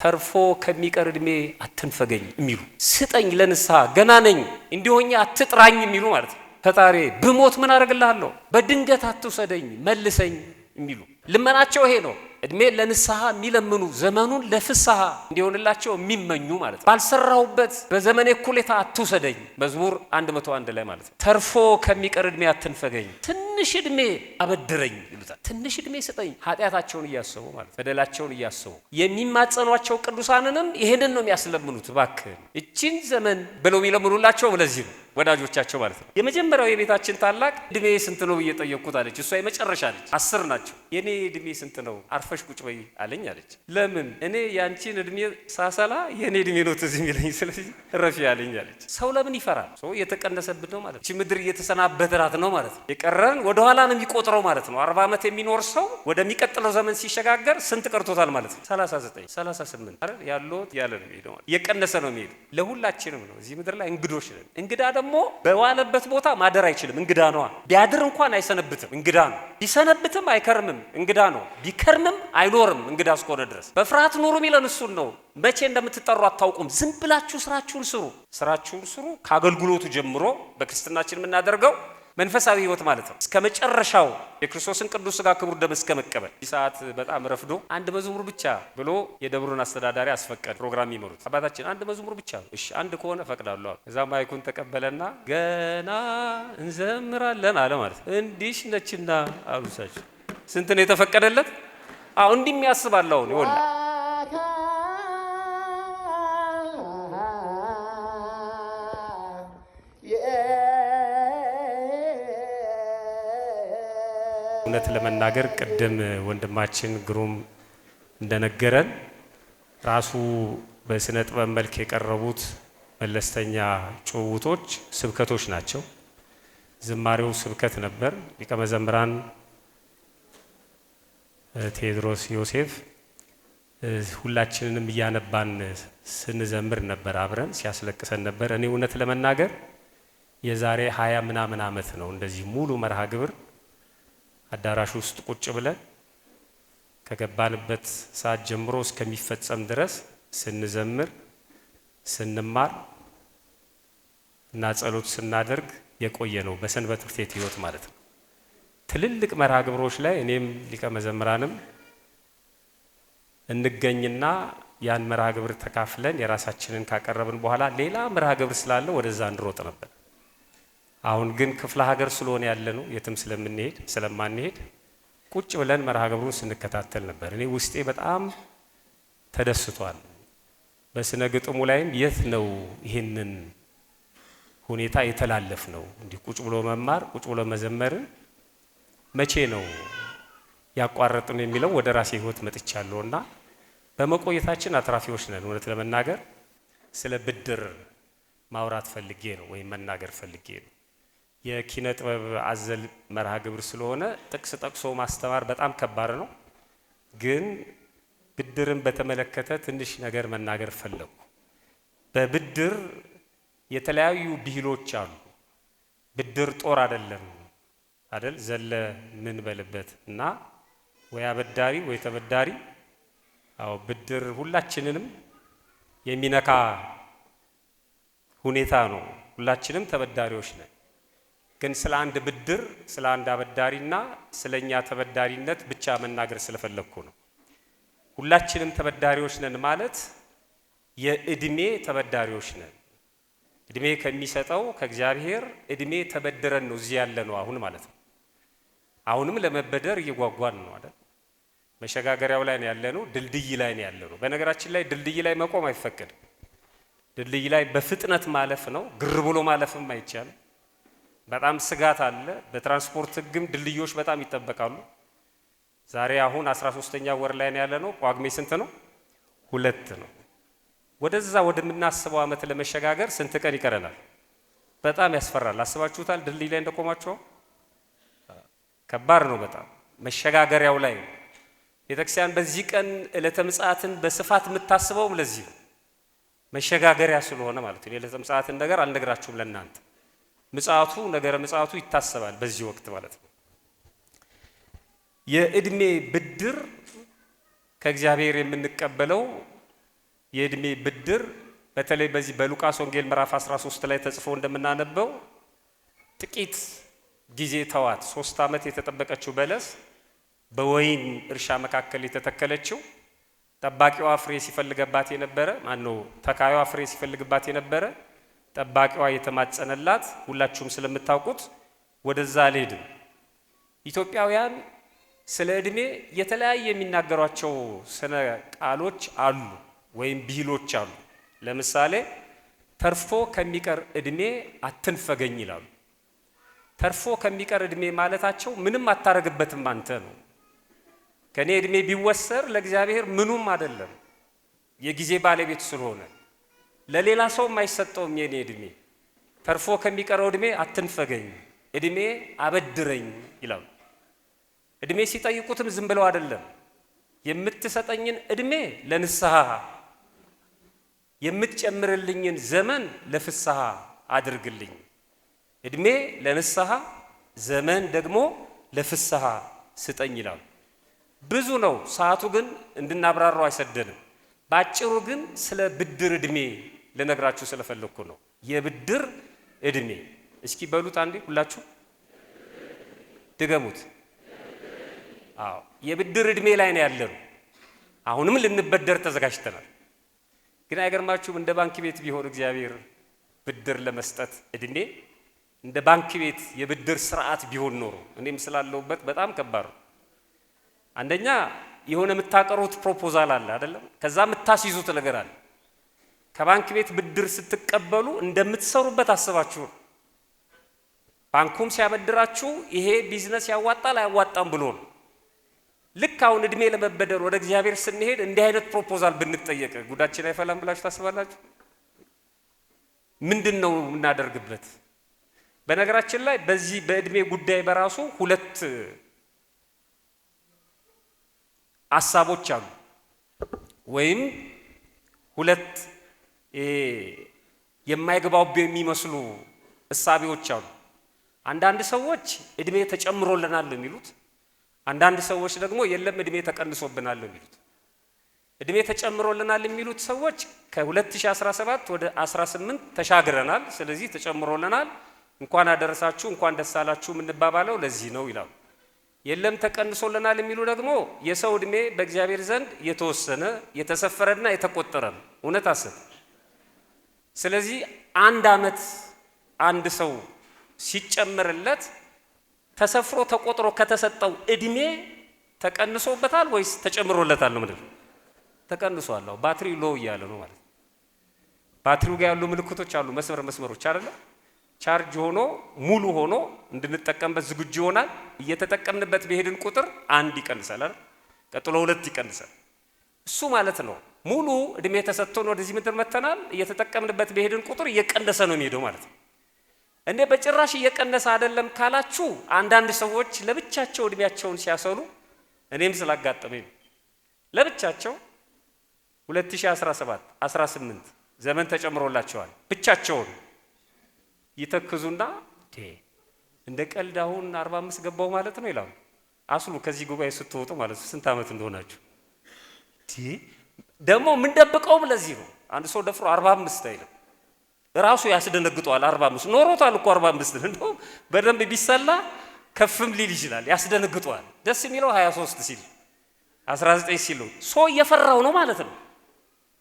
ተርፎ ከሚቀር እድሜ አትንፈገኝ የሚሉ ስጠኝ ለንስሐ ገና ነኝ እንዲሆኛ አትጥራኝ የሚሉ ማለት ነው። ፈጣሪ ብሞት ምን አደርግልሃለሁ በድንገት አትውሰደኝ መልሰኝ የሚሉ ልመናቸው ይሄ ነው። እድሜ ለንስሐ የሚለምኑ ዘመኑን ለፍስሐ እንዲሆንላቸው የሚመኙ ማለት ነው። ባልሰራሁበት በዘመኔ እኩሌታ አትውሰደኝ መዝሙር 101 ላይ ማለት ነው። ተርፎ ከሚቀር እድሜ አትንፈገኝ ትንሽ እድሜ አበድረኝ ይሉታል። ትንሽ እድሜ ስጠኝ ኃጢአታቸውን እያሰቡ ማለት በደላቸውን እያሰቡ የሚማጸኗቸው ቅዱሳንንም ይሄንን ነው የሚያስለምኑት። እባክህን እቺን ዘመን ብለው የሚለምኑላቸው ለዚህ ነው ወዳጆቻቸው ማለት ነው። የመጀመሪያው የቤታችን ታላቅ እድሜ ስንት ነው ብዬ ጠየቅኩት አለች። እሷ የመጨረሻ አለች። 10 ናቸው። የኔ እድሜ ስንት ነው አርፈሽ ቁጭ በይ አለኝ አለች። ለምን እኔ ያንቺን እድሜ ሳሰላ የኔ እድሜ ነው ትዝ የሚለኝ ስለዚህ ረፊ አለኝ አለች። ሰው ለምን ይፈራል? ሰው እየተቀነሰብን ነው ማለት ነው። እቺ ምድር እየተሰናበተራት ነው ማለት ነው። የቀረን ወደ ኋላ ነው የሚቆጥረው ማለት ነው። 40 ዓመት የሚኖር ሰው ወደሚቀጥለው ዘመን ሲሸጋገር ስንት ቀርቶታል ማለት ነው? 39 38 አይደል ያለው ያለ ነው የሚሄደው ማለት እየቀነሰ ነው የሚሄደው። ለሁላችንም ነው። እዚህ ምድር ላይ እንግዶች ነን። እንግዳ ደግሞ በዋለበት ቦታ ማደር አይችልም። እንግዳ ነው። ቢያድር እንኳን አይሰነብትም። እንግዳ ነው። ቢሰነብትም አይከርምም። እንግዳ ነው። ቢከርምም አይኖርም። እንግዳ እስከሆነ ድረስ በፍርሃት ኑሩ የሚለን እሱን ነው። መቼ እንደምትጠሩ አታውቁም። ዝም ብላችሁ ስራችሁን ስሩ። ስራችሁን ስሩ ከአገልግሎቱ ጀምሮ በክርስትናችን የምናደርገው መንፈሳዊ ህይወት ማለት ነው። እስከ መጨረሻው የክርስቶስን ቅዱስ ሥጋ ክቡር ደም እስከ መቀበል። ሰዓት በጣም ረፍዶ አንድ መዝሙር ብቻ ብሎ የደብሩን አስተዳዳሪ አስፈቀደ። ፕሮግራም ይመሩት አባታችን አንድ መዝሙር ብቻ ነው። እሺ አንድ ከሆነ ፈቅዳለሁ። እዛ ማይኩን ተቀበለና ገና እንዘምራለን አለ ማለት ነው። እንዲሽ ነችና አሉሳቸው። ስንት ነው የተፈቀደለት? አዎ እንዲህ የሚያስባለው ነው ይወላ እውነት ለመናገር ቅድም ወንድማችን ግሩም እንደነገረን ራሱ በስነ ጥበብ መልክ የቀረቡት መለስተኛ ጭውውቶች ስብከቶች ናቸው። ዝማሬው ስብከት ነበር። ሊቀ መዘምራን ቴዎድሮስ ዮሴፍ ሁላችንንም እያነባን ስንዘምር ነበር፣ አብረን ሲያስለቅሰን ነበር። እኔ እውነት ለመናገር የዛሬ 20 ምናምን ዓመት ነው እንደዚህ ሙሉ መርሃ ግብር አዳራሽ ውስጥ ቁጭ ብለን ከገባንበት ሰዓት ጀምሮ እስከሚፈጸም ድረስ ስንዘምር ስንማር እና ጸሎት ስናደርግ የቆየ ነው። በሰንበት ትምህርት ቤት ህይወት ማለት ነው። ትልልቅ መርሃ ግብሮች ላይ እኔም ሊቀ መዘምራንም እንገኝና ያን መርሃ ግብር ተካፍለን የራሳችንን ካቀረብን በኋላ ሌላ መርሃ ግብር ስላለ ወደዛ እንሮጥ ነበር። አሁን ግን ክፍለ ሀገር ስለሆነ ያለ ነው የትም ስለማንሄድ ቁጭ ብለን መርሃ ግብሩን ስንከታተል ነበር። እኔ ውስጤ በጣም ተደስቷል። በስነ ግጥሙ ላይም የት ነው ይሄንን ሁኔታ የተላለፍ ነው? እንዲህ ቁጭ ብሎ መማር ቁጭ ብሎ መዘመር መቼ ነው ያቋረጥነው የሚለው ወደ ራሴ ህይወት መጥቻለሁና በመቆየታችን አትራፊዎች ነን። እውነት ለመናገር ስለ ብድር ማውራት ፈልጌ ነው ወይም መናገር ፈልጌ ነው። የኪነ ጥበብ አዘል መርሃ ግብር ስለሆነ ጥቅስ ጠቅሶ ማስተማር በጣም ከባድ ነው። ግን ብድርን በተመለከተ ትንሽ ነገር መናገር ፈለኩ። በብድር የተለያዩ ብሂሎች አሉ። ብድር ጦር አይደለም አይደል? ዘለ ምን በልበት እና ወይ አበዳሪ ወይ ተበዳሪ። አዎ ብድር ሁላችንንም የሚነካ ሁኔታ ነው። ሁላችንም ተበዳሪዎች ነን። ግን ስለ አንድ ብድር ስለ አንድ አበዳሪና ስለኛ ተበዳሪነት ብቻ መናገር ስለፈለኩ ነው። ሁላችንም ተበዳሪዎች ነን ማለት የእድሜ ተበዳሪዎች ነን። እድሜ ከሚሰጠው ከእግዚአብሔር እድሜ ተበድረን ነው እዚህ ያለ ነው አሁን ማለት ነው። አሁንም ለመበደር እየጓጓን ነው አይደል? መሸጋገሪያው ላይ ነው ያለነው፣ ድልድይ ላይ ነው ያለነው። በነገራችን ላይ ድልድይ ላይ መቆም አይፈቀድም። ድልድይ ላይ በፍጥነት ማለፍ ነው፣ ግር ብሎ ማለፍም አይቻልም። በጣም ስጋት አለ። በትራንስፖርት ህግም ድልድዮች በጣም ይጠበቃሉ። ዛሬ አሁን 13ኛ ወር ላይ ነው ያለነው። ጳጉሜ ስንት ነው? 2 ነው። ወደዛ ወደምናስበው ዓመት ለመሸጋገር ስንት ቀን ይቀረናል? በጣም ያስፈራል። አስባችሁታል? ድልድይ ላይ እንደቆማችሁ ከባድ ነው በጣም መሸጋገሪያው ላይ ነው። ቤተክርስቲያን በዚህ ቀን ዕለተ ምጽአትን በስፋት የምታስበውም ለዚህ ነው። መሸጋገሪያ ስለሆነ ማለት ነው። የዕለተ ምጽአትን ነገር አልነግራችሁም ለእናንተ። ምጽአቱ ነገረ ምጽአቱ ይታሰባል በዚህ ወቅት ማለት ነው። የእድሜ ብድር ከእግዚአብሔር የምንቀበለው የእድሜ ብድር በተለይ በዚህ በሉቃስ ወንጌል ምዕራፍ 13 ላይ ተጽፎ እንደምናነበው ጥቂት ጊዜ ተዋት። 3 ዓመት የተጠበቀችው በለስ በወይን እርሻ መካከል የተተከለችው ጠባቂዋ ፍሬ ሲፈልግባት የነበረ ተካዩዋ ፍሬ ሲፈልግባት የነበረ ጠባቂዋ የተማጸነላት ሁላችሁም ስለምታውቁት ወደዛ አልሄድም። ኢትዮጵያውያን ስለ እድሜ የተለያየ የሚናገሯቸው ስነ ቃሎች አሉ ወይም ብሂሎች አሉ። ለምሳሌ ተርፎ ከሚቀር እድሜ አትንፈገኝ ይላሉ። ተርፎ ከሚቀር እድሜ ማለታቸው ምንም አታረግበትም አንተ ነው። ከኔ እድሜ ቢወሰር ለእግዚአብሔር ምኑም አይደለም፣ የጊዜ ባለቤት ስለሆነ ለሌላ ሰው የማይሰጠውም የኔ እድሜ። ተርፎ ከሚቀረው እድሜ አትንፈገኝ፣ እድሜ አበድረኝ ይላሉ። እድሜ ሲጠይቁትም ዝም ብለው አይደለም፣ የምትሰጠኝን እድሜ ለንስሐ የምትጨምርልኝን ዘመን ለፍስሐ አድርግልኝ። እድሜ ለንስሐ ዘመን ደግሞ ለፍስሐ ስጠኝ ይላሉ። ብዙ ነው፣ ሰዓቱ ግን እንድናብራራው አይሰደንም። ባጭሩ ግን ስለ ብድር እድሜ ልነግራችሁ ስለፈለኩ ነው። የብድር እድሜ እስኪ በሉት አንዴ ሁላችሁ ድገሙት። አዎ የብድር እድሜ ላይ ነው ያለነው። አሁንም ልንበደር ተዘጋጅተናል። ግን አይገርማችሁም? እንደ ባንክ ቤት ቢሆን እግዚአብሔር ብድር ለመስጠት እድሜ እንደ ባንክ ቤት የብድር ስርዓት ቢሆን ኖሮ እኔም ስላለሁበት በጣም ከባድ ነው። አንደኛ የሆነ የምታቀሩት ፕሮፖዛል አለ አይደለም? ከዛ የምታስይዙት ነገር አለ። ከባንክ ቤት ብድር ስትቀበሉ እንደምትሰሩበት አስባችሁ ነው። ባንኩም ሲያበድራችሁ ይሄ ቢዝነስ ያዋጣል አያዋጣም ብሎ ነው። ልክ አሁን እድሜ ለመበደር ወደ እግዚአብሔር ስንሄድ እንዲህ አይነት ፕሮፖዛል ብንጠየቅ ጉዳችን አይፈላም ብላችሁ ታስባላችሁ? ምንድን ነው የምናደርግበት? በነገራችን ላይ በዚህ በእድሜ ጉዳይ በራሱ ሁለት ሐሳቦች አሉ፣ ወይም ሁለት የማይገባቡ የሚመስሉ እሳቤዎች አሉ። አንዳንድ ሰዎች እድሜ ተጨምሮልናል የሚሉት፣ አንዳንድ ሰዎች ደግሞ የለም እድሜ ተቀንሶብናል የሚሉት። እድሜ ተጨምሮልናል የሚሉት ሰዎች ከ2017 ወደ 18 ተሻግረናል፣ ስለዚህ ተጨምሮልናል፣ እንኳን አደረሳችሁ እንኳን ደስ አላችሁ የምንባባለው ለዚህ ነው ይላሉ። የለም ተቀንሶልናል የሚሉ ደግሞ የሰው እድሜ በእግዚአብሔር ዘንድ የተወሰነ የተሰፈረና የተቆጠረ ነው፣ እውነት አሰብ። ስለዚህ አንድ ዓመት አንድ ሰው ሲጨመርለት ተሰፍሮ ተቆጥሮ ከተሰጠው እድሜ ተቀንሶበታል ወይስ ተጨምሮለታል ነው? ምንድነው? ተቀንሷል። ባትሪው ሎው እያለ ነው ማለት። ባትሪው ጋር ያሉ ምልክቶች አሉ፣ መስመሮች አይደለ? ቻርጅ ሆኖ ሙሉ ሆኖ እንድንጠቀምበት ዝግጁ ይሆናል። እየተጠቀምንበት በሄድን ቁጥር 1 ይቀንሳል አይደል? ቀጥሎ 2 ይቀንሳል። እሱ ማለት ነው ሙሉ እድሜ ተሰጥቶን ወደዚህ ምድር መተናል። እየተጠቀምንበት በሄድን ቁጥር እየቀነሰ ነው የሚሄደው ማለት ነው። እንዴ በጭራሽ እየቀነሰ አይደለም ካላችሁ አንዳንድ ሰዎች ለብቻቸው እድሜያቸውን ሲያሰሉ እኔም ስላጋጠመኝ ነው። ለብቻቸው 2017 18 ዘመን ተጨምሮላቸዋል። ብቻቸውን ይተክዙና እንደ ቀልድ አሁን 45 ገባው ማለት ነው ይላሉ። አስሉ ከዚህ ጉባኤ ስትወጡ ማለት ነው ስንት ዓመት እንደሆናችሁ። ደግሞ ምን ደብቀውም ለዚህ ነው አንድ ሰው ደፍሮ 45 አይልም። ራሱ ያስደነግጠዋል። 45 ኖሮታል እኮ 45 እንደው በደንብ ቢሰላ ከፍም ሊል ይችላል። ያስደነግጠዋል። ደስ የሚለው 23 ሲል 19 ሲል ሰው እየፈራው ነው ማለት ነው።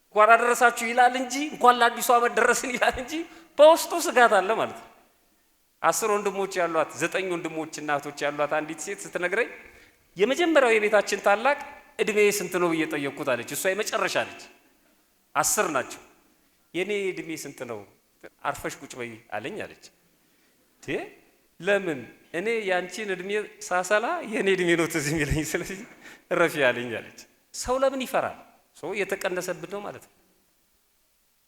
እንኳን አደረሳችሁ ይላል እንጂ እንኳን ለአዲሱ ዓመት ደረስን ይላል እንጂ በውስጡ ስጋት አለ ማለት ነው። 10 ወንድሞች ያሏት 9 ወንድሞች እናቶች ያሏት አንዲት ሴት ስትነግረኝ የመጀመሪያው የቤታችን ታላቅ እድሜ ስንት ነው ብዬ ጠየቅኩት አለች። እሷ የመጨረሻ ነች። 10 ናቸው። የኔ እድሜ ስንት ነው? አርፈሽ ቁጭ በይ አለኝ አለች። ለምን? እኔ ያንቺን እድሜ ሳሰላ የኔ እድሜ ነው ትዝ የሚለኝ፣ ስለዚህ እረፊ አለኝ አለች። ሰው ለምን ይፈራል? ሰው እየተቀነሰብን ነው ማለት ነው።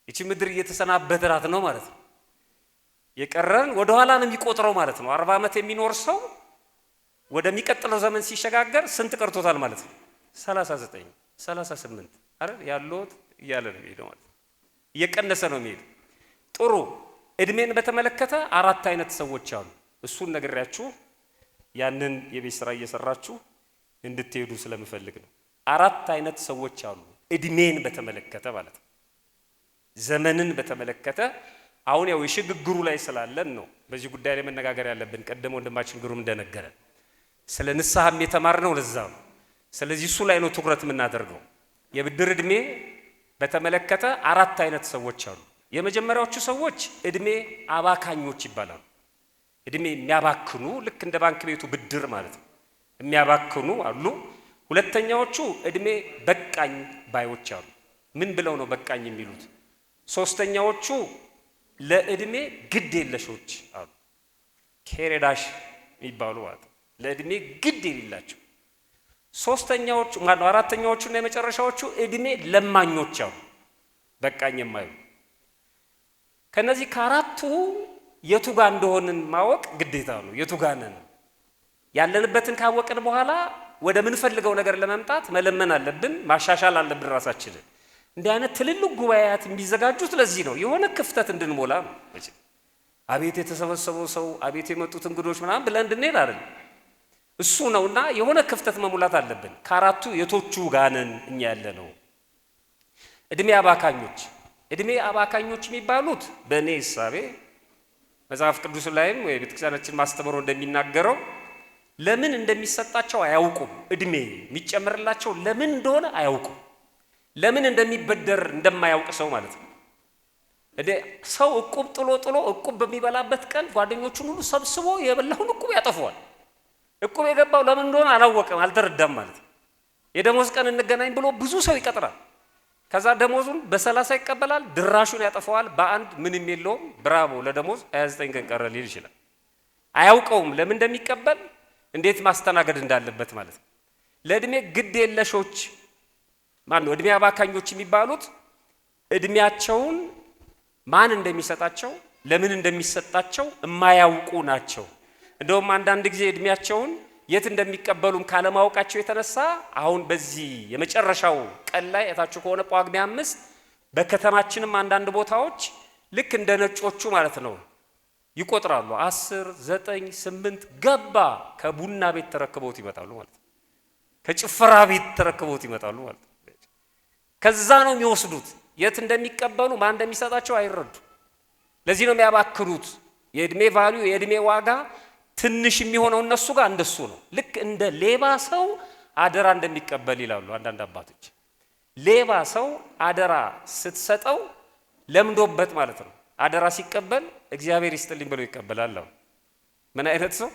ይቺ ምድር እየተሰናበተራት ነው ማለት ነው። የቀረን ወደ ኋላ ነው የሚቆጥረው ማለት ነው። 40 ዓመት የሚኖር ሰው ወደሚቀጥለው ዘመን ሲሸጋገር ስንት ቀርቶታል ማለት ነው? 39 38 አይደል ያለውት እያለ ነው የሚሄደው ማለት ነው። እየቀነሰ ነው የሚሄደው። ጥሩ እድሜን በተመለከተ 4 አይነት ሰዎች አሉ። እሱን ነግሬያችሁ ያንን የቤት ስራ እየሰራችሁ እንድትሄዱ ስለምፈልግ ነው። 4 አይነት ሰዎች አሉ እድሜን በተመለከተ ማለት ነው። ዘመንን በተመለከተ አሁን ያው የሽግግሩ ላይ ስላለን ነው በዚህ ጉዳይ ላይ መነጋገር ያለብን። ቀደም ወንድማችን ግሩም እንደነገረን ስለ ንስሐም የተማርነው ለዛ ነው። ስለዚህ እሱ ላይ ነው ትኩረት የምናደርገው። የብድር ዕድሜ በተመለከተ አራት አይነት ሰዎች አሉ። የመጀመሪያዎቹ ሰዎች ዕድሜ አባካኞች ይባላሉ። ዕድሜ የሚያባክኑ ልክ እንደ ባንክ ቤቱ ብድር ማለት ነው የሚያባክኑ አሉ። ሁለተኛዎቹ ዕድሜ በቃኝ ባዮች አሉ። ምን ብለው ነው በቃኝ የሚሉት? ሶስተኛዎቹ ለዕድሜ ግድ የለሾች አሉ። ኬሬዳሽ የሚባሉ ማለት ለዕድሜ ግድ የሌላቸው። ሶስተኛዎቹ ማለት አራተኛዎቹና የመጨረሻዎቹ ዕድሜ ለማኞች አሉ፣ በቃኝ የማይሉ። ከነዚህ ከአራቱ የቱ ጋር እንደሆንን ማወቅ ግዴታ ነው። የቱ ጋር ነን ያለንበትን ካወቅን በኋላ ወደ ምን ፈልገው ነገር ለመምጣት መለመን አለብን፣ ማሻሻል አለብን ራሳችንን። እንዲህ አይነት ትልልቅ ጉባኤያት የሚዘጋጁት ለዚህ ነው፣ የሆነ ክፍተት እንድንሞላ ነው። አቤት የተሰበሰበው ሰው፣ አቤት የመጡት እንግዶች ምናምን ብለን እንድንሄድ አይደል፣ እሱ ነውና የሆነ ክፍተት መሙላት አለብን። ከአራቱ የቶቹ ጋር ነን እኛ ያለ ነው? ዕድሜ አባካኞች። ዕድሜ አባካኞች የሚባሉት በእኔ ሕሳቤ መጽሐፍ ቅዱስ ላይም ወይ ቤተክርስቲያናችን ማስተምሮ እንደሚናገረው ለምን እንደሚሰጣቸው አያውቁም። ዕድሜ የሚጨምርላቸው ለምን እንደሆነ አያውቁም። ለምን እንደሚበደር እንደማያውቅ ሰው ማለት ነው። ሰው እቁብ ጥሎ እቁብ በሚበላበት ቀን ጓደኞቹን ሁሉ ሰብስቦ የበላውን እቁብ ያጠፈዋል። እቁብ የገባው ለምን እንደሆነ አላወቀም፣ አልተረዳም ማለት ነው። የደሞዝ ቀን እንገናኝ ብሎ ብዙ ሰው ይቀጥራል። ከዛ ደሞዙን በ30 ይቀበላል፣ ድራሹን ያጠፈዋል። በአንድ ምንም የለውም፣ ብራቮ ለደሞዝ 29 ቀን ቀረ ሊል ይችላል። አያውቀውም ለምን እንደሚቀበል፣ እንዴት ማስተናገድ እንዳለበት ማለት ነው። ለዕድሜ ግድ የለሾች ማን ነው? ዕድሜ አባካኞች የሚባሉት ዕድሜያቸውን ማን እንደሚሰጣቸው ለምን እንደሚሰጣቸው የማያውቁ ናቸው። እንደውም አንዳንድ ጊዜ ዕድሜያቸውን የት እንደሚቀበሉም ካለማወቃቸው የተነሳ አሁን በዚህ የመጨረሻው ቀን ላይ እታችሁ ከሆነ ጳጉሜ 5 በከተማችንም አንዳንድ ቦታዎች ልክ እንደ ነጮቹ ማለት ነው ይቆጥራሉ። 10 9 8 ገባ ከቡና ቤት ተረክበውት ይመጣሉ ማለት ነው። ከጭፈራ ቤት ተረክበውት ይመጣሉ ማለት ነው። ከዛ ነው የሚወስዱት። የት እንደሚቀበሉ ማን እንደሚሰጣቸው አይረዱ። ለዚህ ነው የሚያባክኑት። የዕድሜ ቫልዩ የዕድሜ ዋጋ ትንሽ የሚሆነው እነሱ ጋር እንደሱ ነው። ልክ እንደ ሌባ ሰው አደራ እንደሚቀበል ይላሉ አንዳንድ አባቶች። ሌባ ሰው አደራ ስትሰጠው ለምዶበት ማለት ነው። አደራ ሲቀበል እግዚአብሔር ይስጥልኝ ብሎ ይቀበላል። ምን አይነት ሰው?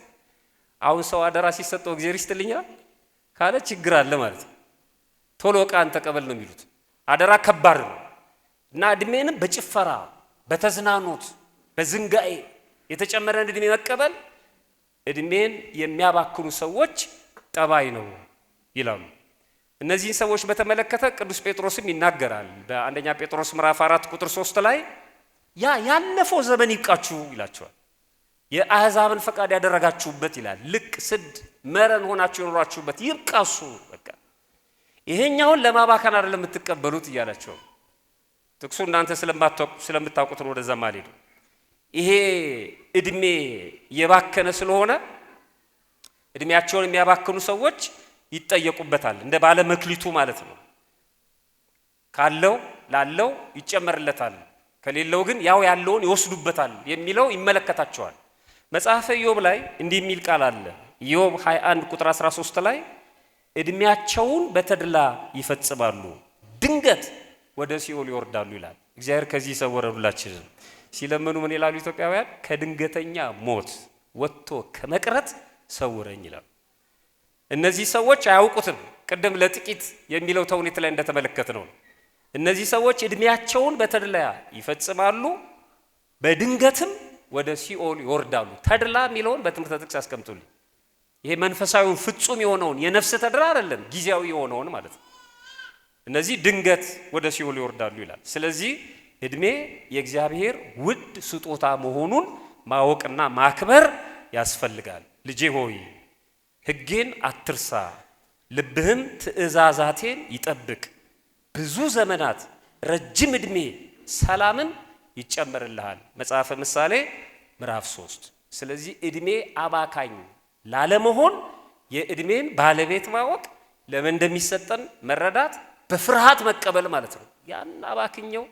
አሁን ሰው አደራ ሲሰጠው እግዚአብሔር ይስጥልኛል ካለ ችግር አለ ማለት ነው። ቶሎ ዕቃን ተቀበል ነው የሚሉት። አደራ ከባድ ነው እና ዕድሜንም በጭፈራ በተዝናኖት በዝንጋኤ የተጨመረን ዕድሜ መቀበል ዕድሜን የሚያባክኑ ሰዎች ጠባይ ነው ይላሉ። እነዚህን ሰዎች በተመለከተ ቅዱስ ጴጥሮስም ይናገራል። በአንደኛ ጴጥሮስ ምዕራፍ 4 ቁጥር 3 ላይ ያለፈው ዘመን ይብቃችሁ ይላቸዋል። የአሕዛብን ፈቃድ ያደረጋችሁበት ይላል። ልቅ ስድ መረን ሆናችሁ የኖራችሁበት ይብቃሱ። በቃ ይሄኛውን ለማባከን አይደለም የምትቀበሉት እያላቸው ጥቅሱ እናንተ ስለምታውቁት ነው ወደዛ ማለት ነው። ይሄ ዕድሜ የባከነ ስለሆነ ዕድሜያቸውን የሚያባክኑ ሰዎች ይጠየቁበታል። እንደ ባለ መክሊቱ ማለት ነው። ካለው ላለው ይጨመርለታል፣ ከሌለው ግን ያው ያለውን ይወስዱበታል የሚለው ይመለከታቸዋል። መጽሐፈ ኢዮብ ላይ እንዲህ የሚል ቃል አለ። ኢዮብ 21 ቁጥር 13 ላይ ዕድሜያቸውን በተድላ ይፈጽማሉ፣ ድንገት ወደ ሲኦል ይወርዳሉ ይላል። እግዚአብሔር ከዚህ ይሰውረን ሁላችንን። ሲለምኑ ምን ይላሉ ኢትዮጵያውያን? ከድንገተኛ ሞት ወጥቶ ከመቅረት ሰውረኝ ይላሉ። እነዚህ ሰዎች አያውቁትም። ቅድም ለጥቂት የሚለው ተውኔት ላይ እንደተመለከትነው እነዚህ ሰዎች ዕድሜያቸውን በተድላ ይፈጽማሉ፣ በድንገትም ወደ ሲኦል ይወርዳሉ። ተድላ የሚለውን በትምህርተ ጥቅስ ያስቀምጡልኝ። ይሄ መንፈሳዊውን ፍጹም የሆነውን የነፍስ ተድላ አይደለም፣ ጊዜያዊ የሆነውን ማለት ነው። እነዚህ ድንገት ወደ ሲኦል ይወርዳሉ ይላል። ስለዚህ ዕድሜ የእግዚአብሔር ውድ ስጦታ መሆኑን ማወቅና ማክበር ያስፈልጋል። ልጄ ሆይ ሕጌን አትርሳ፣ ልብህም ትእዛዛቴን ይጠብቅ፣ ብዙ ዘመናት ረጅም ዕድሜ ሰላምን ይጨመርልሃል። መጽሐፈ ምሳሌ ምዕራፍ 3። ስለዚህ ዕድሜ አባካኝ ላለመሆን የዕድሜን ባለቤት ማወቅ፣ ለምን እንደሚሰጠን መረዳት፣ በፍርሃት መቀበል ማለት ነው። ያን አባክኘው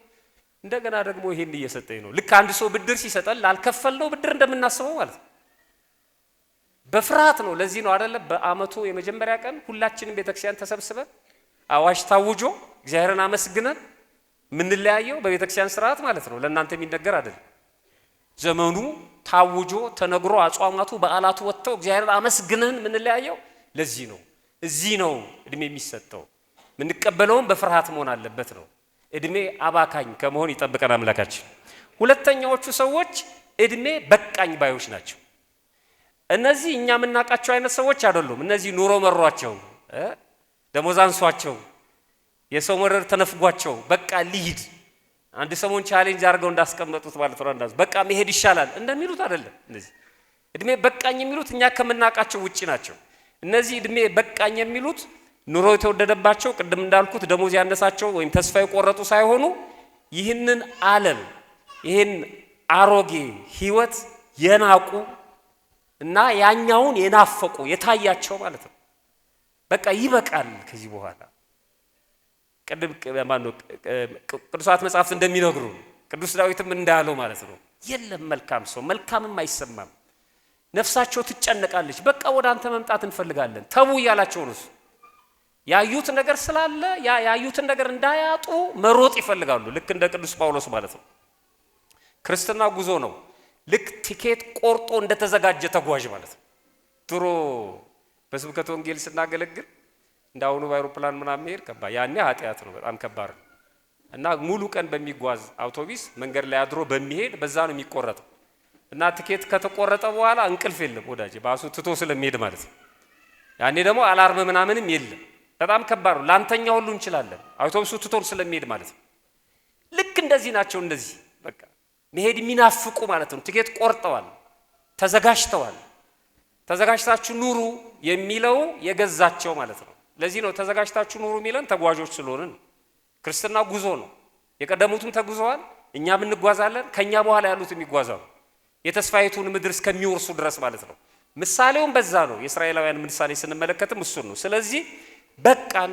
እንደገና ደግሞ ይሄን እየሰጠኝ ነው። ልክ አንድ ሰው ብድር ሲሰጠን ላልከፈልነው ብድር እንደምናስበው ማለት ነው። በፍርሃት ነው። ለዚህ ነው አይደለ በአመቱ የመጀመሪያ ቀን ሁላችንም ቤተክርስቲያን ተሰብስበን አዋጅ ታውጆ እግዚአብሔርን አመስግነን ምንለያየው በቤተክርስቲያን ስርዓት ማለት ነው። ለእናንተ የሚነገር አይደለም። ዘመኑ ታውጆ ተነግሮ አጽዋማቱ በዓላቱ ወጥተው እግዚአብሔርን አመስግነን ምንለያየው ለዚህ ነው። እዚህ ነው እድሜ የሚሰጠው። ምንቀበለውም በፍርሃት መሆን አለበት ነው። እድሜ አባካኝ ከመሆን ይጠብቀን አምላካችን። ሁለተኛዎቹ ሰዎች እድሜ በቃኝ ባዮች ናቸው። እነዚህ እኛ የምናውቃቸው አይነት ሰዎች አይደሉም። እነዚህ ኑሮ መሯቸው፣ ደሞዝ አንሷቸው፣ የሰው መረር ተነፍጓቸው በቃ ሊሂድ አንድ ሰሞን ቻሌንጅ አድርገው እንዳስቀመጡት ማለት ነው። አንዳንዱ በቃ መሄድ ይሻላል እንደሚሉት አይደለም። እነዚህ እድሜ በቃኝ የሚሉት እኛ ከምናውቃቸው ውጪ ናቸው። እነዚህ እድሜ በቃኝ የሚሉት ኑሮ የተወደደባቸው ቅድም እንዳልኩት ደሞዝ ያነሳቸው ወይም ተስፋ የቆረጡ ሳይሆኑ ይህንን ዓለም ይህን አሮጌ ህይወት የናቁ እና ያኛውን የናፈቁ የታያቸው ማለት ነው። በቃ ይበቃል ከዚህ በኋላ ቅድም ቅዱሳት መጻሕፍት እንደሚነግሩ ቅዱስ ዳዊትም እንዳለው ማለት ነው። የለም መልካም ሰው መልካምም አይሰማም፣ ነፍሳቸው ትጨነቃለች። በቃ ወደ አንተ መምጣት እንፈልጋለን ተው እያላቸው ነው። ያዩት ነገር ስላለ ያዩትን ነገር እንዳያጡ መሮጥ ይፈልጋሉ። ልክ እንደ ቅዱስ ጳውሎስ ማለት ነው። ክርስትና ጉዞ ነው። ልክ ቲኬት ቆርጦ እንደተዘጋጀ ተጓዥ ማለት ነው። ድሮ በስብከተ ወንጌል ስናገለግል እንዳሁኑ በአውሮፕላን ምናምን መሄድ ከባድ፣ ያኔ ኃጢአት ነው፣ በጣም ከባድ ነው። እና ሙሉ ቀን በሚጓዝ አውቶቡስ መንገድ ላይ አድሮ በሚሄድ በዛ ነው የሚቆረጠው። እና ቲኬት ከተቆረጠ በኋላ እንቅልፍ የለም ወዳጄ፣ ባሱ ትቶ ስለሚሄድ ማለት ነው። ያኔ ደግሞ አላርም ምናምንም የለም። በጣም ከባድ ነው። ላንተኛ ሁሉ እንችላለን አውቶቡሱ ትቶን ስለሚሄድ ማለት ነው። ልክ እንደዚህ ናቸው። እንደዚህ በቃ መሄድ የሚናፍቁ ማለት ነው። ቲኬት ቆርጠዋል፣ ተዘጋጅተዋል። ተዘጋጅታችሁ ኑሩ የሚለው የገዛቸው ማለት ነው። ለዚህ ነው ተዘጋጅታችሁ ኑሩ የሚለን ተጓዦች ስለሆንን። ክርስትና ጉዞ ነው። የቀደሙትም ተጉዘዋል፣ እኛም እንጓዛለን፣ ከኛ በኋላ ያሉትም ይጓዛሉ የተስፋይቱን ምድር እስከሚወርሱ ድረስ ማለት ነው። ምሳሌውም በዛ ነው። የእስራኤላውያን ምሳሌ ስንመለከትም እሱን ነው። ስለዚህ በቃን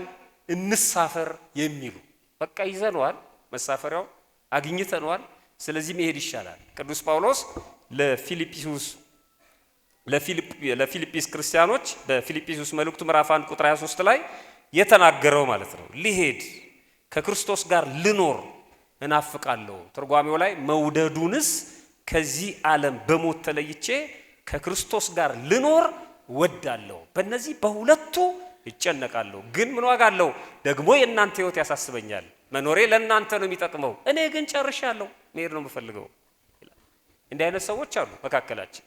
እንሳፈር የሚሉ በቃ ይዘነዋል፣ መሳፈሪያው አግኝተነዋል፣ ስለዚህ መሄድ ይሻላል። ቅዱስ ጳውሎስ ለፊልጵስ ክርስቲያኖች በፊልጵስዩስ መልእክቱ ምዕራፍ 1 ቁጥር 23 ላይ የተናገረው ማለት ነው። ሊሄድ ከክርስቶስ ጋር ልኖር እናፍቃለሁ። ትርጓሜው ላይ መውደዱንስ ከዚህ ዓለም በሞት ተለይቼ ከክርስቶስ ጋር ልኖር ወዳለሁ። በእነዚህ በሁለቱ ይጨነቃለሁ። ግን ምን ዋጋ አለው? ደግሞ የእናንተ ህይወት ያሳስበኛል። መኖሬ ለእናንተ ነው የሚጠቅመው፣ እኔ ግን ጨርሻለሁ፣ መሄድ ነው የምፈልገው። እንዲህ አይነት ሰዎች አሉ መካከላችን።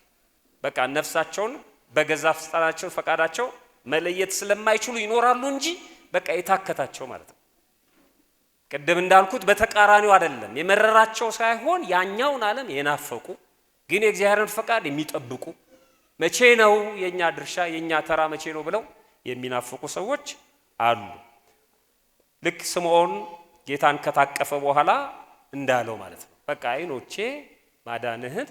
በቃ ነፍሳቸውን በገዛ ፍቃዳቸው ፈቃዳቸው መለየት ስለማይችሉ ይኖራሉ እንጂ በቃ የታከታቸው ማለት ነው። ቅድም እንዳልኩት በተቃራኒው አይደለም፣ የመረራቸው ሳይሆን ያኛውን ዓለም የናፈቁ ግን የእግዚአብሔርን ፈቃድ የሚጠብቁ መቼ ነው የኛ ድርሻ የኛ ተራ መቼ ነው ብለው የሚናፍቁ ሰዎች አሉ። ልክ ስምዖን ጌታን ከታቀፈ በኋላ እንዳለው ማለት ነው። በቃ አይኖቼ ማዳንህን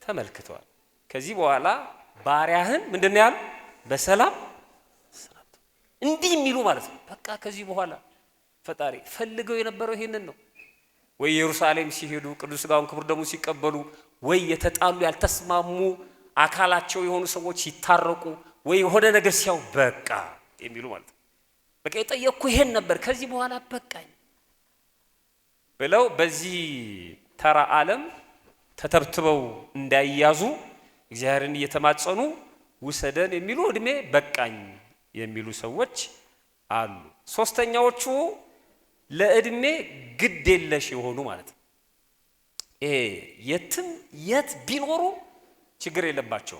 ተመልክተዋል፣ ከዚህ በኋላ ባሪያህን ምንድነው ያለው በሰላም ሰናብት። እንዲህ የሚሉ ማለት ነው። በቃ ከዚህ በኋላ ፈጣሪ ፈልገው የነበረው ይሄንን ነው። ወይ ኢየሩሳሌም ሲሄዱ ቅዱስ ሥጋውን ክቡር ደሙን ሲቀበሉ፣ ወይ የተጣሉ ያልተስማሙ አካላቸው የሆኑ ሰዎች ሲታረቁ፣ ወይ የሆነ ነገር ሲያው በቃ የሚሉ ማለት ነው። በቃ የጠየቅኩ ይሄን ነበር ከዚህ በኋላ በቃኝ ብለው በዚህ ተራ ዓለም ተተብትበው እንዳይያዙ እግዚአብሔርን እየተማጸኑ ውሰደን የሚሉ እድሜ በቃኝ የሚሉ ሰዎች አሉ። ሶስተኛዎቹ ለእድሜ ግድ የለሽ የሆኑ ማለት ነው። የት ቢኖሩ ችግር የለባቸው።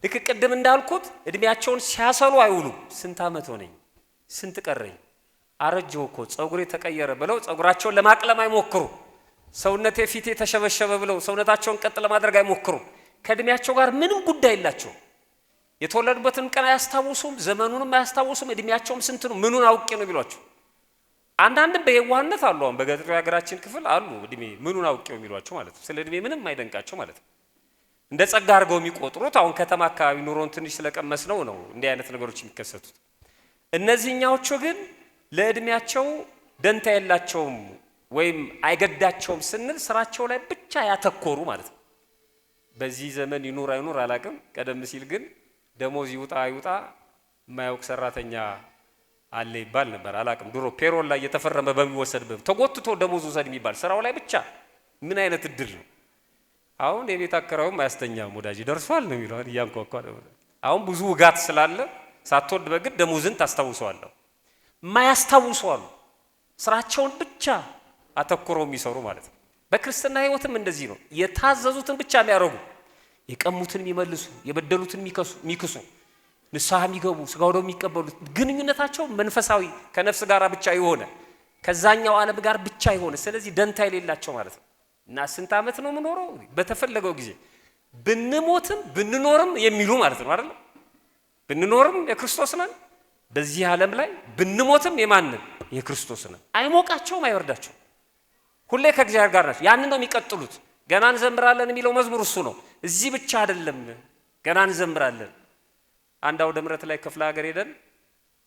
ልክ ቅድም እንዳልኩት እድሜያቸውን ሲያሰሉ አይውሉም። ስንት ዓመት ሆነኝ፣ ስንት ቀረኝ፣ አረጀሁ እኮ ጸጉሬ ተቀየረ ብለው ጸጉራቸውን ለማቅለም አይሞክሩ። ሰውነቴ ፊቴ ተሸበሸበ ብለው ሰውነታቸውን ቀጥ ለማድረግ አይሞክሩ። ከእድሜያቸው ጋር ምንም ጉዳይ የላቸው። የተወለዱበትን ቀን አያስታውሱም፣ ዘመኑንም አያስታውሱም። እድሜያቸውም ስንት ነው ምኑን አውቄ ነው ቢሏቸው። አንዳንድም በየዋህነት አሉ። አሁን በገጠሩ የሀገራችን ክፍል አሉ እድሜ ምኑን አውቄው የሚሏቸው ማለት ነው። ስለ እድሜ ምንም አይደንቃቸው ማለት ነው። እንደ ጸጋ አድርገው የሚቆጥሩት አሁን ከተማ አካባቢ ኑሮን ትንሽ ስለቀመስ ነው እንዲህ አይነት ነገሮች የሚከሰቱት። እነዚህኛዎቹ ግን ለእድሜያቸው ደንታ የላቸውም። ወይም አይገዳቸውም ስንል ስራቸው ላይ ብቻ ያተኮሩ ማለት ነው። በዚህ ዘመን ይኑር አይኑር አላቅም። ቀደም ሲል ግን ደሞዝ ይውጣ አይውጣ የማያውቅ ሰራተኛ አለ ይባል ነበር። አላቅም ድሮ ፔሮል ላይ የተፈረመ በሚወሰድበት ተጎትቶ ደሞዝ ውሰድ የሚባል ስራው ላይ ብቻ። ምን አይነት እድል ነው! አሁን የቤት አከራዩም አያስተኛም ወዳጅ ደርሷል ነው የሚለው እያንኳኳ ነው። አሁን ብዙ ውጋት ስላለ ሳትወድ በግድ ደሞዝን ታስታውሰዋለህ። ማያስታውሱ አሉ ስራቸውን ብቻ አተኩረው የሚሰሩ ማለት ነው። በክርስትና ህይወትም እንደዚህ ነው። የታዘዙትን ብቻ የሚያደርጉ፣ የቀሙትን የሚመልሱ፣ የበደሉትን የሚክሱ፣ ንስሐ የሚገቡ፣ ስጋው ደሙ የሚቀበሉት፣ ግንኙነታቸው መንፈሳዊ ከነፍስ ጋር ብቻ የሆነ ከዛኛው ዓለም ጋር ብቻ የሆነ ስለዚህ ደንታ የሌላቸው ማለት ነው። እና ስንት ዓመት ነው የምኖረው በተፈለገው ጊዜ ብንሞትም ብንኖርም የሚሉ ማለት ነው አይደል? ብንኖርም የክርስቶስ ነን፣ በዚህ ዓለም ላይ ብንሞትም የማንን የክርስቶስ ነን። አይሞቃቸውም፣ አይወርዳቸውም። ሁሌ ከእግዚአብሔር ጋር ናቸው። ያንን ነው የሚቀጥሉት። ገና እንዘምራለን የሚለው መዝሙር እሱ ነው። እዚህ ብቻ አይደለም፣ ገና እንዘምራለን። አንድ አውደ ምሕረት ላይ ክፍለ ሀገር ሄደን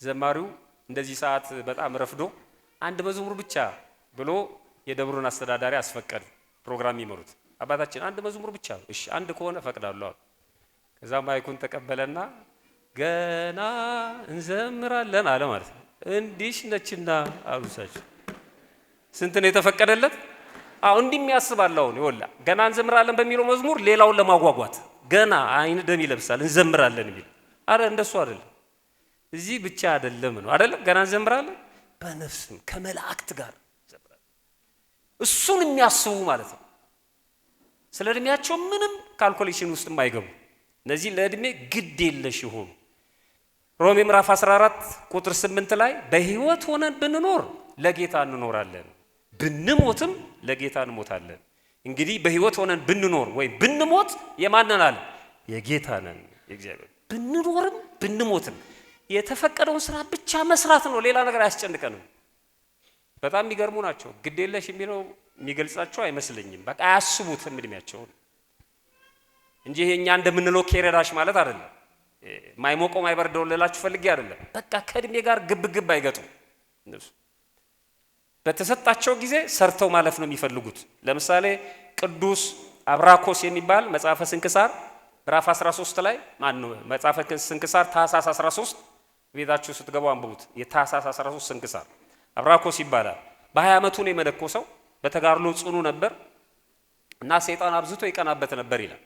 ዘማሪው እንደዚህ ሰዓት በጣም ረፍዶ አንድ መዝሙር ብቻ ብሎ የደብሩን አስተዳዳሪ አስፈቀዱ። ፕሮግራም ይመሩት አባታችን አንድ መዝሙር ብቻ፣ እሺ አንድ ከሆነ ፈቅዳለሁ። ከዛ ማይኩን ተቀበለና ገና እንዘምራለን አለ ማለት ነው። እንዲሽ ነችና አሉሳቸው። ስንት ነው የተፈቀደለት? አሁን እንዲህ የሚያስባል። አሁን ይወላ ገና እንዘምራለን በሚለው መዝሙር ሌላውን ለማጓጓት ገና አይን ደም ይለብሳል እንዘምራለን የሚል። አረ እንደሱ አይደለም፣ እዚህ ብቻ አይደለም ነው አይደለም። ገና እንዘምራለን በነፍስም ከመላእክት ጋር እንዘምራለን። እሱን የሚያስቡ ማለት ነው። ስለ እድሜያቸው ምንም ካልኩሌሽን ውስጥ የማይገቡ እነዚህ ለእድሜ ግድ የለሽ ይሆኑ። ሮሜ ምዕራፍ 14 ቁጥር 8 ላይ በህይወት ሆነን ብንኖር ለጌታ እንኖራለን፣ ብንሞትም ለጌታ እንሞታለን። እንግዲህ በህይወት ሆነን ብንኖር ወይም ብንሞት የማንን አለ? የጌታ ነን፣ የእግዚአብሔር። ብንኖርም ብንሞትም የተፈቀደውን ስራ ብቻ መስራት ነው። ሌላ ነገር አያስጨንቀንም። በጣም የሚገርሙ ናቸው። ግድ የለሽ የሚለው የሚገልጻቸው አይመስለኝም። በቃ አያስቡትም እድሜያቸውን እንጂ ይሄኛ እንደምንለው ኬሬዳሽ ማለት አይደለም። ማይሞቀው ማይበርደው ለላችሁ ፈልጌ አይደለም። በቃ ከእድሜ ጋር ግብግብ አይገጡም። እነሱ በተሰጣቸው ጊዜ ሰርተው ማለፍ ነው የሚፈልጉት። ለምሳሌ ቅዱስ አብራኮስ የሚባል መጽሐፈ ስንክሳር ምዕራፍ 13 ላይ ማን ነው? መጽሐፈ ስንክሳር ታኅሳስ 13 ቤታችሁ ስትገቡ አንብቡት። የታኅሳስ 13 ስንክሳር አብራኮስ ይባላል። በ20 ዓመቱ ነው የመነኮሰው። በተጋድሎ ጽኑ ነበር እና ሰይጣን አብዝቶ ይቀናበት ነበር ይላል።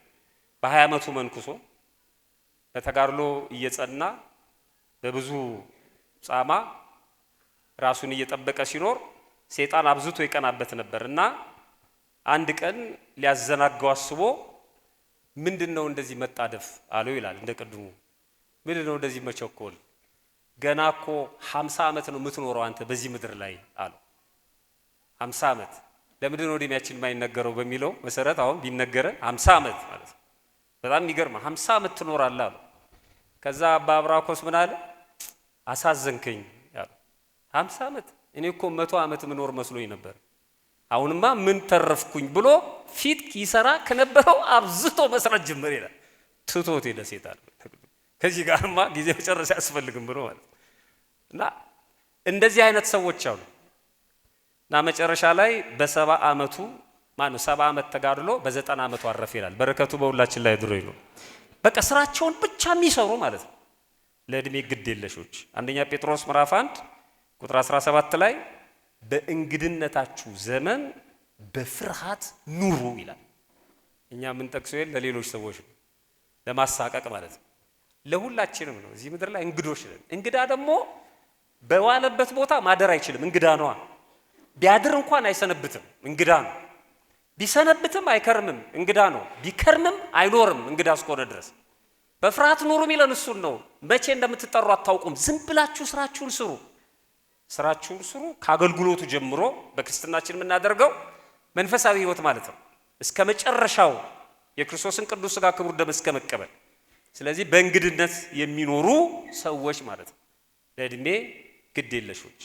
በ20 ዓመቱ መንኩሶ በተጋድሎ እየጸና በብዙ ጻማ ራሱን እየጠበቀ ሲኖር ሰይጣን አብዝቶ ይቀናበት ነበር እና አንድ ቀን ሊያዘናጋው አስቦ ምንድነው እንደዚህ መጣደፍ አለው ይላል። እንደ ቅድሙ ምንድነው እንደዚህ መቸኮል? ገና እኮ 50 ዓመት ነው የምትኖረው አንተ በዚህ ምድር ላይ አለው። 50 ዓመት ለምንድነው እድሜያችን የማይነገረው በሚለው መሰረት አሁን ቢነገረን 50 ዓመት ማለት ነው። በጣም የሚገርም 50 ዓመት ትኖራለህ አለው። ከዛ አባ አብራኮስ ምን አለ? አሳዘንከኝ ያለው 50 ዓመት እኔ እኮ 100 ዓመት ምኖር መስሎኝ ነበር። አሁንማ ምን ተረፍኩኝ ብሎ ፊት ይሰራ ከነበረው አብዝቶ መስራት ጀመረ ይላል። ትቶት ሄደ ሰይጣን። ከዚህ ጋርማ ጊዜ መጨረስ ያስፈልግም ብሎ ማለት እና እንደዚህ አይነት ሰዎች አሉ። እና መጨረሻ ላይ በ70 ዓመቱ ማነው 70 ዓመት ተጋድሎ በ90 ዓመቱ አረፈ ይላል። በረከቱ በሁላችን ላይ ድሮ ይሉ። በቃ ስራቸውን ብቻ የሚሰሩ ማለት ነው። ለእድሜ ግድ የለሾች። አንደኛ ጴጥሮስ ምዕራፍ 1 ቁጥር 17 ላይ በእንግድነታችሁ ዘመን በፍርሃት ኑሩ ይላል። እኛ ምን ጠቅሶ ለሌሎች ሰዎች ነው ለማሳቀቅ ማለት ነው። ለሁላችንም ነው። እዚህ ምድር ላይ እንግዶች ነን። እንግዳ ደግሞ በዋለበት ቦታ ማደር አይችልም። እንግዳ ነዋ። ቢያድር እንኳን አይሰነብትም። እንግዳ ነው። ቢሰነብትም አይከርምም። እንግዳ ነው። ቢከርምም አይኖርም። እንግዳ እስከሆነ ድረስ በፍርሃት ኑሩ የሚለን እሱን ነው። መቼ እንደምትጠሩ አታውቁም። ዝም ብላችሁ ስራችሁን ስሩ። ስራችሁን ስሩ። ከአገልግሎቱ ጀምሮ በክርስትናችን የምናደርገው መንፈሳዊ ህይወት ማለት ነው። እስከ መጨረሻው የክርስቶስን ቅዱስ ሥጋ ክቡር ደም እስከ መቀበል። ስለዚህ በእንግድነት የሚኖሩ ሰዎች ማለት ነው። ለእድሜ ግድ የለሾች።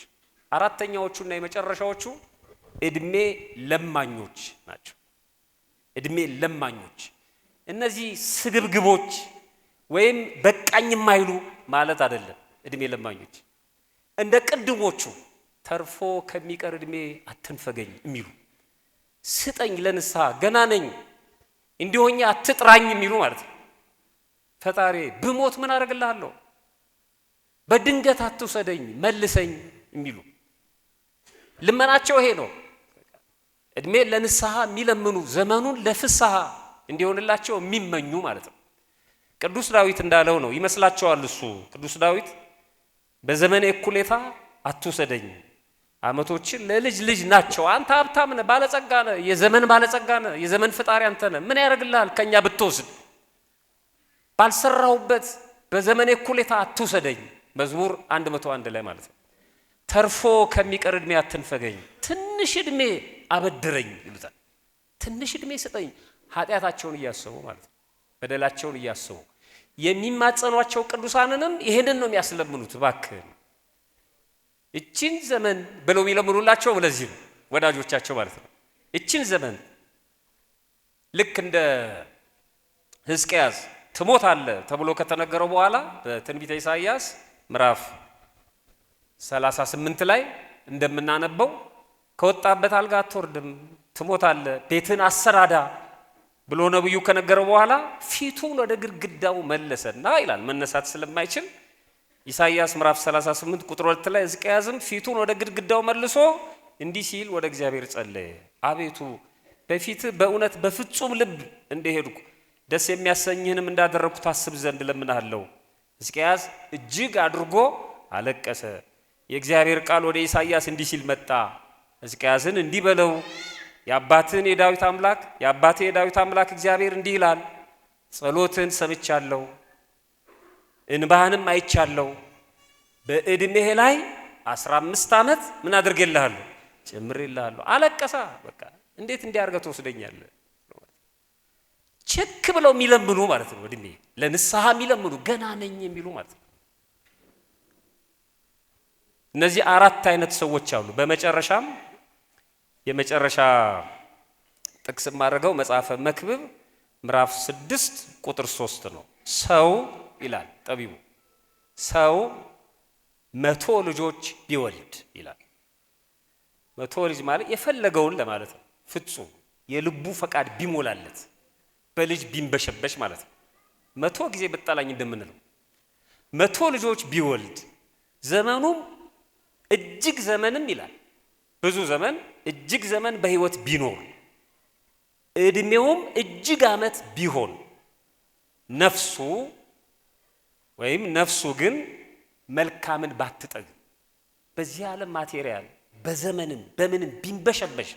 አራተኛዎቹና የመጨረሻዎቹ እድሜ ለማኞች ናቸው። እድሜ ለማኞች እነዚህ ስግብግቦች ወይም በቃኝ የማይሉ ማለት አይደለም። እድሜ ለማኞች እንደ ቅድሞቹ ተርፎ ከሚቀር እድሜ አትንፈገኝ የሚሉ ስጠኝ ለንስሐ ገና ነኝ እንዲሆኛ አትጥራኝ የሚሉ ማለት ነው። ፈጣሪ ብሞት ምን አደርግልሃለሁ በድንገት አትውሰደኝ መልሰኝ የሚሉ ልመናቸው ይሄ ነው። እድሜ ለንስሐ የሚለምኑ ዘመኑን ለፍስሐ እንዲሆንላቸው የሚመኙ ማለት ነው። ቅዱስ ዳዊት እንዳለው ነው ይመስላችኋል። እሱ ቅዱስ ዳዊት በዘመኔ እኩሌታ አትውሰደኝ አመቶችን ለልጅ ልጅ ናቸው። አንተ ሀብታም ነህ ባለጸጋ ነህ የዘመን ባለጸጋ ነህ የዘመን ፍጣሪ አንተ ነህ ምን ያደርግልሃል ከኛ ብትወስድ ባልሰራውበት በዘመኔ እኩሌታ አትውሰደኝ። መዝሙር 101 ላይ ማለት ነው። ተርፎ ከሚቀር እድሜ አትንፈገኝ ትንሽ እድሜ አበድረኝ ይሉታል። ትንሽ እድሜ ስጠኝ ኃጢአታቸውን እያሰቡ ማለት ነው በደላቸውን እያሰቡ የሚማጸኗቸው ቅዱሳንንም ይሄንን ነው የሚያስለምኑት። እባክህ እቺን ዘመን ብለው የሚለምኑላቸው ለዚህ ነው ወዳጆቻቸው ማለት ነው። እቺን ዘመን ልክ እንደ ሕዝቅያስ ትሞታለህ ተብሎ ከተነገረው በኋላ በትንቢተ ኢሳይያስ ምዕራፍ 38 ላይ እንደምናነበው ከወጣበት አልጋ አትወርድም ትሞታለህ ቤትን አሰናዳ ብሎ ነብዩ ከነገረው በኋላ ፊቱን ወደ ግድግዳው መለሰና ይላል መነሳት ስለማይችል ኢሳይያስ ምዕራፍ 38 ቁጥር 2 ላይ ሕዝቅያስም ፊቱን ወደ ግድግዳው መልሶ እንዲህ ሲል ወደ እግዚአብሔር ጸለየ። አቤቱ በፊት በእውነት በፍጹም ልብ እንደሄድኩ ደስ የሚያሰኝህንም እንዳደረግኩ ታስብ ዘንድ ለምንሃለሁ። ሕዝቅያስ እጅግ አድርጎ አለቀሰ። የእግዚአብሔር ቃል ወደ ኢሳይያስ እንዲህ ሲል መጣ። ሕዝቅያስን እንዲህ በለው የአባትህን የዳዊት አምላክ የአባትህ የዳዊት አምላክ እግዚአብሔር እንዲህ ይላል ጸሎትን ሰምቻለሁ እንባህንም አይቻለሁ በእድሜህ ላይ 15 ዓመት ምን አድርጌልሃለሁ ጨምሬልሃለሁ። አለቀሳ በቃ እንዴት እንዲያርገ ተወስደኛለህ ቸክ ብለው የሚለምኑ ማለት ነው። እድሜ ለንስሐ የሚለምኑ ገና ነኝ የሚሉ ማለት ነው። እነዚህ አራት አይነት ሰዎች አሉ። በመጨረሻም የመጨረሻ ጥቅስ ማድረገው መጽሐፈ መክብብ ምዕራፍ 6 ቁጥር 3 ነው። ሰው ይላል ጠቢቡ ሰው 100 ልጆች ቢወልድ ይላል። 100 ልጅ ማለት የፈለገውን ለማለት ነው። ፍጹም የልቡ ፈቃድ ቢሞላለት በልጅ ቢንበሸበሽ ማለት ነው። 100 ጊዜ ብጣላኝ እንደምንለው 100 ልጆች ቢወልድ ዘመኑም እጅግ ዘመንም ይላል ብዙ ዘመን እጅግ ዘመን በህይወት ቢኖር እድሜውም እጅግ ዓመት ቢሆን ነፍሱ ወይም ነፍሱ ግን መልካምን ባትጠግብ በዚህ ዓለም ማቴሪያል በዘመንም በምንም ቢንበሸበሽ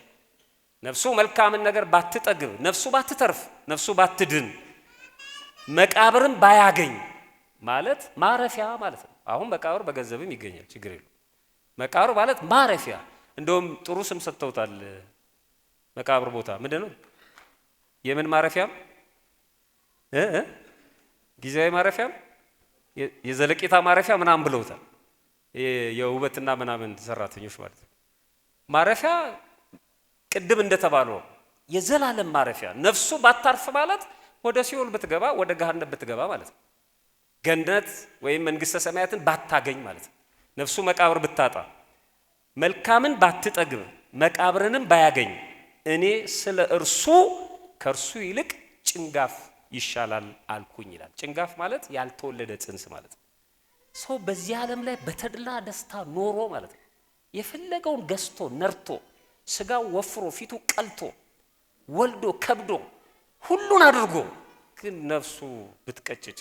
ነፍሱ መልካምን ነገር ባትጠግብ ነፍሱ ባትተርፍ ነፍሱ ባትድን መቃብርም ባያገኝ ማለት ማረፊያ ማለት ነው። አሁን መቃብር በገንዘብም ይገኛል ችግር የለም። መቃብር ማለት ማረፊያ እንደውም ጥሩ ስም ሰጥተውታል። መቃብር ቦታ ምንድነው? የምን ማረፊያም ጊዜያዊ ማረፊያም የዘለቄታ ማረፊያ ምናምን ብለውታል። የውበትና ምናምን ሰራተኞች ማለት ነው። ማረፊያ ቅድም እንደተባለው የዘላለም ማረፊያ ነፍሱ ባታርፍ ማለት ወደ ሲኦል ብትገባ ወደ ገሃነም ብትገባ ማለት ነው። ገነት ወይም መንግስተ ሰማያትን ባታገኝ ማለት ነው። ነፍሱ መቃብር ብታጣ መልካምን ባትጠግብ መቃብርንም ባያገኝ እኔ ስለ እርሱ ከእርሱ ይልቅ ጭንጋፍ ይሻላል አልኩኝ ይላል። ጭንጋፍ ማለት ያልተወለደ ጽንስ ማለት ነው። ሰው በዚህ ዓለም ላይ በተድላ ደስታ ኖሮ ማለት ነው የፈለገውን ገዝቶ ነርቶ ስጋው ወፍሮ ፊቱ ቀልቶ ወልዶ ከብዶ ሁሉን አድርጎ ግን ነፍሱ ብትቀጭጭ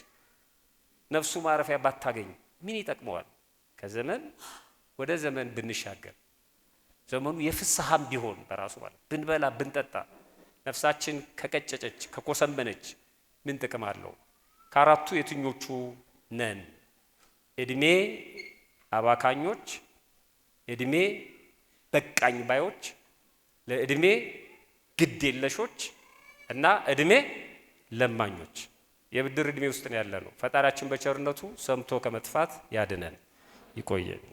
ነፍሱ ማረፊያ ባታገኝ ምን ይጠቅመዋል? ከዘመን ወደ ዘመን ብንሻገር ዘመኑ የፍስሐም ቢሆን በራሱ ማለት ብንበላ ብንጠጣ ነፍሳችን ከቀጨጨች ከኮሰመነች ምን ጥቅም አለው? ከአራቱ የትኞቹ ነን? እድሜ አባካኞች፣ እድሜ በቃኝ ባዮች፣ ለእድሜ ግድ የለሾች እና እድሜ ለማኞች። የብድር እድሜ ውስጥ ነው ያለ ነው። ፈጣሪያችን በቸርነቱ ሰምቶ ከመጥፋት ያድነን። ይቆየን።